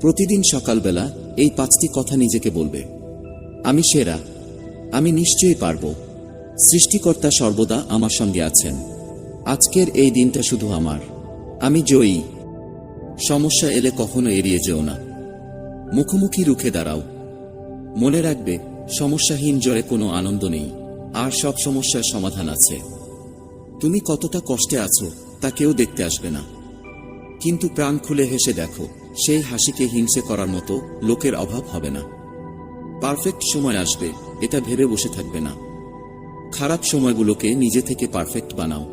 প্রতিদিন সকালবেলা এই 5টি কথা নিজেকে বলবে। আমি সেরা, আমি নিশ্চয়ই পারব, সৃষ্টিকর্তা সর্বদা আমার সঙ্গে আছেন, আজকের এই দিনটা শুধু আমার, আমি জয়ী। সমস্যা এলে কখনো এড়িয়ে যেও না, মুখোমুখি রুখে দাঁড়াও। মনে রাখবে, সমস্যাহীন জয়ে কোনো আনন্দ নেই, আর সব সমস্যার সমাধান আছে। তুমি কতটা কষ্টে আছো তা কেউ দেখতে আসবে না, কিন্তু প্রাণ খুলে হেসে দেখো, সেই হাসিকে হিংসে করার মতো লোকের অভাব হবে না। পারফেক্ট সময় আসবে, এটা ভেবে বসে থাকবে না। খারাপ সময়গুলোকে নিজে থেকে পারফেক্ট বানাও,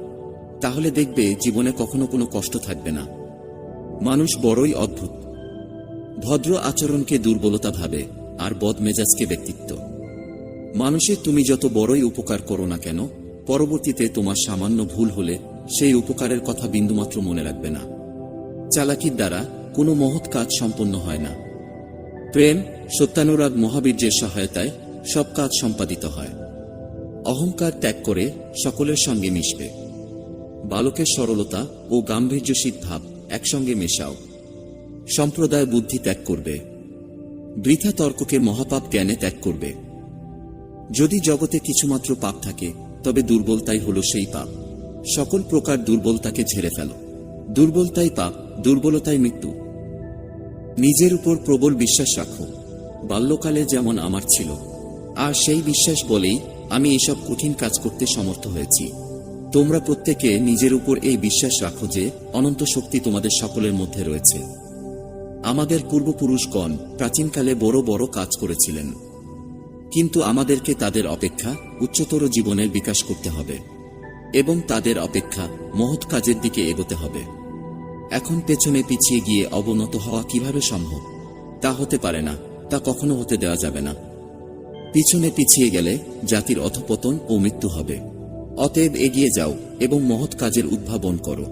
তাহলে দেখবে জীবনে কখনো কোনো কষ্ট থাকবে না। মানুষ বড়ই অদ্ভুত, ভদ্র আচরণকে দুর্বলতা ভাবে, আর বদমেজাজকে ব্যক্তিত্ব। মানুষের তুমি যত বড়ই উপকার করো না কেন, পরবর্তীতে তোমার সামান্য ভুল হলে সেই উপকারের কথা বিন্দুমাত্র মনে রাখবে না। চালাকির দ্বারা কোনো মহৎ কাজ সম্পন্ন হয় না। প্রেম, সত্যানুরাগ, মহাবীর্যের সহায়তায় সব কাজ সম্পাদিত হয়। অহংকার ত্যাগ করে সকলের সঙ্গে মিশবে। বালকের সরলতা ও গাম্ভীর্যশীল ভাব একসঙ্গে মেশাও। সম্প্রদায় বুদ্ধি ত্যাগ করবে। বৃথা তর্ককে মহাপাপ জ্ঞানে ত্যাগ করবে। যদি জগতে কিছুমাত্র পাপ থাকে, তবে দুর্বলতাই হল সেই পাপ। সকল প্রকার দুর্বলতাকে ঝেড়ে ফেলো। দুর্বলতাই পাপ, দুর্বলতাই মৃত্যু। নিজের উপর প্রবল বিশ্বাস রাখো, বাল্যকালে যেমন আমার ছিল, আর সেই বিশ্বাস বলেই আমি এসব কঠিন কাজ করতে সমর্থ হয়েছি। তোমরা প্রত্যেকে নিজের উপর এই বিশ্বাস রাখো যে অনন্ত শক্তি তোমাদের সকলের মধ্যে রয়েছে। আমাদের পূর্বপুরুষগণ প্রাচীনকালে বড় বড় কাজ করেছিলেন, কিন্তু আমাদেরকে তাদের অপেক্ষা উচ্চতর জীবনের বিকাশ করতে হবে, এবং তাদের অপেক্ষা মহৎ কাজের দিকে এগোতে হবে। এখন পেছনে পিছিয়ে গিয়ে অবনত হওয়া কিভাবে সম্ভব? তা হতে পারে না, তা কখনো হতে দেওয়া যাবে না। পিছনে পিছিয়ে গেলে জাতির অধঃপতন ও মৃত্যু হবে। অতএব এগিয়ে যাও এবং মহৎ কাজের উদ্ভাবন করো।